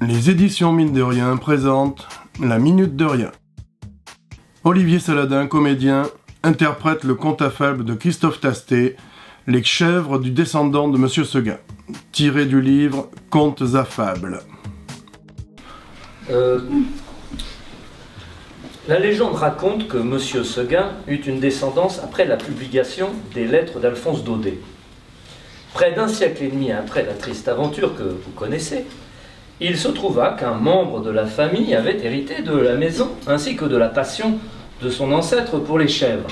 Les éditions Mine de Rien présentent La Minute de Rien. Olivier Saladin, comédien, interprète le conte à fable de Christophe Tastet, Les chèvres du descendant de Monsieur Seguin, tiré du livre Contes à fables. La légende raconte que Monsieur Seguin eut une descendance après la publication des lettres d'Alphonse Daudet. Près d'un siècle et demi après la triste aventure que vous connaissez, il se trouva qu'un membre de la famille avait hérité de la maison ainsi que de la passion de son ancêtre pour les chèvres.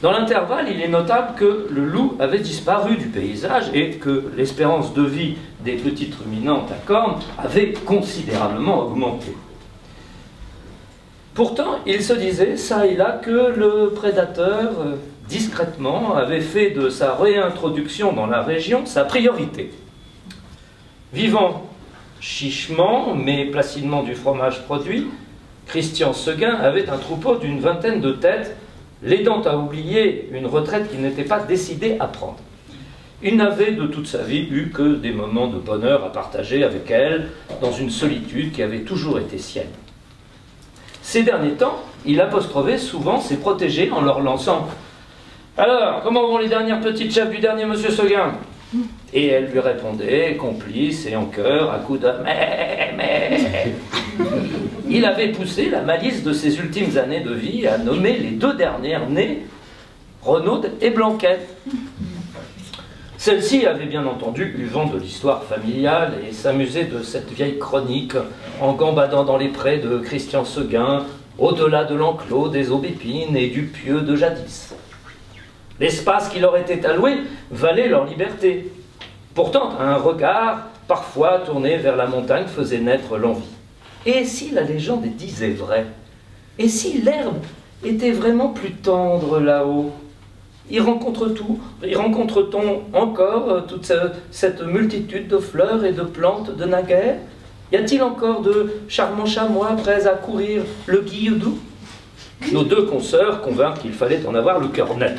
Dans l'intervalle, il est notable que le loup avait disparu du paysage et que l'espérance de vie des petites ruminantes à cornes avait considérablement augmenté. Pourtant, il se disait, ça et là, que le prédateur, discrètement, avait fait de sa réintroduction dans la région sa priorité. Vivant chichement, mais placidement du fromage produit, Christian Seguin avait un troupeau d'une vingtaine de têtes, l'aidant à oublier une retraite qu'il n'était pas décidé à prendre. Il n'avait de toute sa vie eu que des moments de bonheur à partager avec elle, dans une solitude qui avait toujours été sienne. Ces derniers temps, il apostrophait souvent ses protégés en leur lançant « Alors, comment vont les dernières petites chèvres du dernier Monsieur Seguin ?» Et elle lui répondait, complice et en chœur, à coups de « mais ». Il avait poussé la malice de ses ultimes années de vie à nommer les deux dernières nées Renaud et Blanquette. Celle-ci avait bien entendu eu vent de l'histoire familiale et s'amusait de cette vieille chronique en gambadant dans les prés de Christian Seguin, au-delà de l'enclos des aubépines et du pieu de jadis. L'espace qui leur était alloué valait leur liberté. Pourtant, un regard, parfois tourné vers la montagne, faisait naître l'envie. Et si la légende disait vrai? Et si l'herbe était vraiment plus tendre là-haut? Y rencontre-t-on encore toute cette multitude de fleurs et de plantes de naguère? Y a-t-il encore de charmants chamois prêts à courir le guilledou? Nos deux consoeurs convinrent qu'il fallait en avoir le cœur net,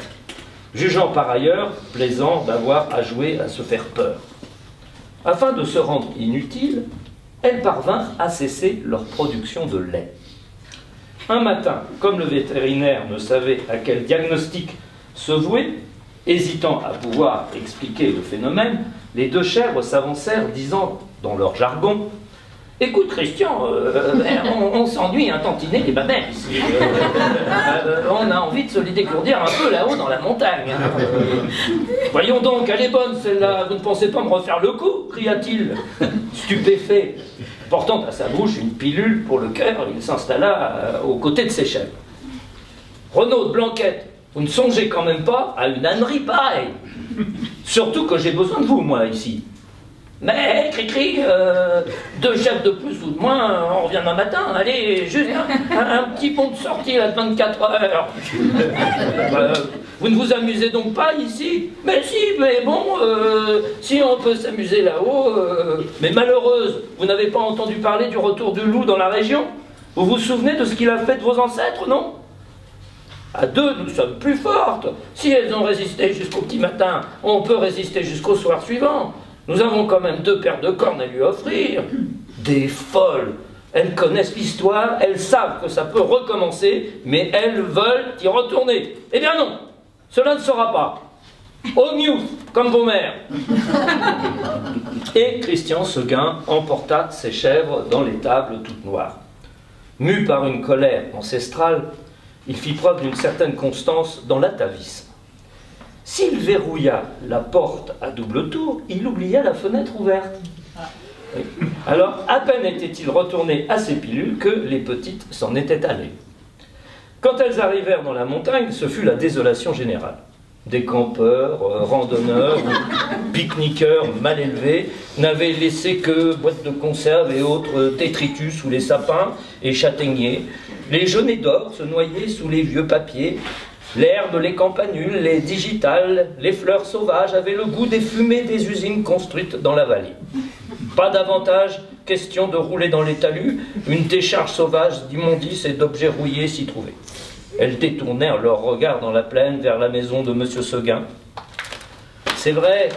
jugeant par ailleurs plaisant d'avoir à jouer à se faire peur. Afin de se rendre inutile, elles parvinrent à cesser leur production de lait. Un matin, comme le vétérinaire ne savait à quel diagnostic se vouer, hésitant à pouvoir expliquer le phénomène, les deux chèvres s'avancèrent disant dans leur jargon « Écoute Christian, on s'ennuie un tantinet les babères ici. On a envie de se les décourdir un peu là-haut dans la montagne. Voyons donc, elle est bonne celle-là, vous ne pensez pas me refaire le coup ?» cria-t-il, stupéfait. Portant à sa bouche une pilule pour le cœur, il s'installa aux côtés de ses chèvres. « Renaud, Blanquette, vous ne songez quand même pas à une ânerie pareille. Surtout que j'ai besoin de vous, moi, ici. Mais, cri-cri, deux chefs de plus ou de moins, on revient demain matin. Allez, juste un petit pont de sortie là, de 24 heures. Vous ne vous amusez donc pas ici? Mais si, mais bon, si on peut s'amuser là-haut. Mais malheureuse, vous n'avez pas entendu parler du retour du loup dans la région? Vous vous souvenez de ce qu'il a fait de vos ancêtres, non? À deux, nous sommes plus fortes. Si elles ont résisté jusqu'au petit matin, on peut résister jusqu'au soir suivant. Nous avons quand même deux paires de cornes à lui offrir. Des folles. Elles connaissent l'histoire, elles savent que ça peut recommencer, mais elles veulent y retourner. Eh bien non, cela ne sera pas. Au news, comme vos mères. Et Christian Seguin emporta ses chèvres dans l'étable toute noire. Mu par une colère ancestrale, il fit preuve d'une certaine constance dans l'atavisme. S'il verrouilla la porte à double tour, il oublia la fenêtre ouverte. Alors, à peine était-il retourné à ses pilules que les petites s'en étaient allées. Quand elles arrivèrent dans la montagne, ce fut la désolation générale. Des campeurs, randonneurs, pique-niqueurs mal élevés n'avaient laissé que boîtes de conserve et autres détritus sous les sapins et châtaigniers. Les jaunets d'or se noyaient sous les vieux papiers. L'herbe, les campanules, les digitales, les fleurs sauvages avaient le goût des fumées des usines construites dans la vallée. Pas davantage question de rouler dans les talus, une décharge sauvage d'immondices et d'objets rouillés s'y trouvait. Elles détournèrent leur regard dans la plaine vers la maison de Monsieur Seguin. C'est vrai,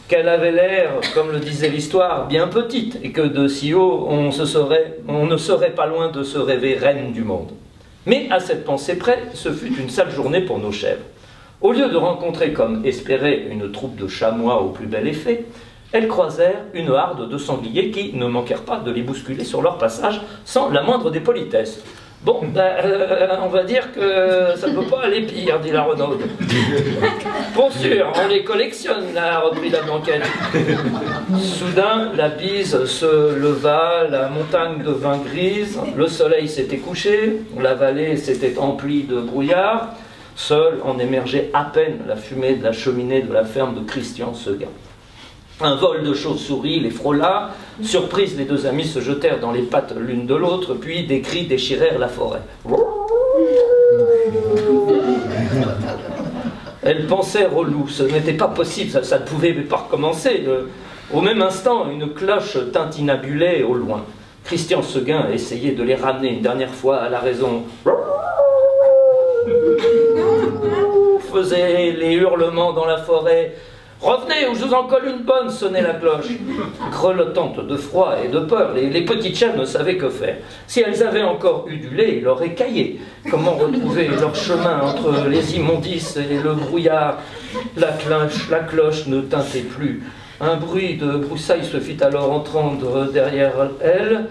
qu'elle avait l'air, comme le disait l'histoire, bien petite, et que de si haut, on ne serait pas loin de se rêver reine du monde. Mais à cette pensée près, ce fut une sale journée pour nos chèvres. Au lieu de rencontrer, comme espéré, une troupe de chamois au plus bel effet, elles croisèrent une harde de sangliers qui ne manquèrent pas de les bousculer sur leur passage sans la moindre des politesses. Bon, on va dire que ça ne peut pas aller pire, dit la Renaude. Pour sûr, on les collectionne, là, reprit la Blanquette. Soudain, la bise se leva, la montagne devint grise, le soleil s'était couché, la vallée s'était emplie de brouillard, seule en émergeait à peine la fumée de la cheminée de la ferme de Christian Seguin. Un vol de chauves-souris les frôla. Surprises, les deux amis se jetèrent dans les pattes l'une de l'autre, puis des cris déchirèrent la forêt. Elles pensèrent au loup. Ce n'était pas possible, ça ne pouvait pas recommencer. Au même instant, une cloche tintinabulait au loin. Christian Seguin essayait de les ramener une dernière fois à la raison. Faisait les hurlements dans la forêt. « Revenez, ou je vous en colle une bonne !» sonnait la cloche. Grelottante de froid et de peur, les petites chèvres ne savaient que faire. Si elles avaient encore eu du lait, ils l'auraient caillé. Comment retrouver leur chemin entre les immondices et le brouillard? La cloche ne tintait plus. Un bruit de broussailles se fit alors entendre derrière elle.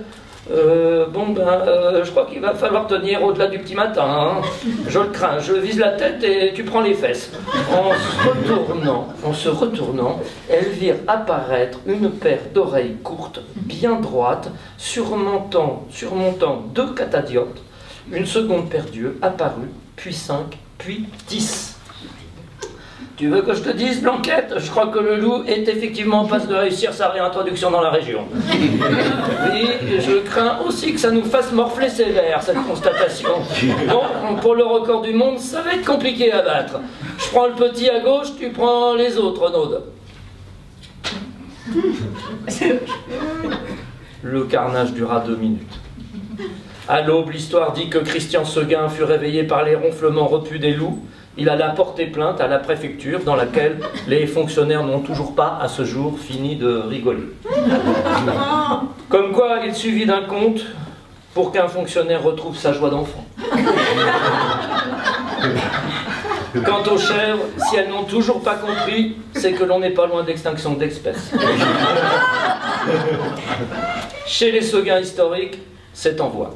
Je crois qu'il va falloir tenir au-delà du petit matin, hein. Je le crains, je vise la tête et tu prends les fesses. En se retournant, elles virent apparaître une paire d'oreilles courtes, bien droites, surmontant deux catadiotes. Une seconde paire d'yeux apparut, puis 5, puis 10. Tu veux que je te dise, Blanquette? Je crois que le loup est effectivement en passe de réussir sa réintroduction dans la région. Oui, je crains aussi que ça nous fasse morfler sévère, cette constatation. Bon, pour le record du monde, ça va être compliqué à battre. Je prends le petit à gauche, tu prends les autres, Renaude. Le carnage dura 2 minutes. À l'aube, l'histoire dit que Christian Seguin fut réveillé par les ronflements repus des loups. Il alla porter plainte à la préfecture dans laquelle les fonctionnaires n'ont toujours pas, à ce jour, fini de rigoler. Comme quoi, il suffit d'un conte pour qu'un fonctionnaire retrouve sa joie d'enfant. Quant aux chèvres, si elles n'ont toujours pas compris, c'est que l'on n'est pas loin d'extinction d'espèces. Chez les Seguin historiques, c'est en voie.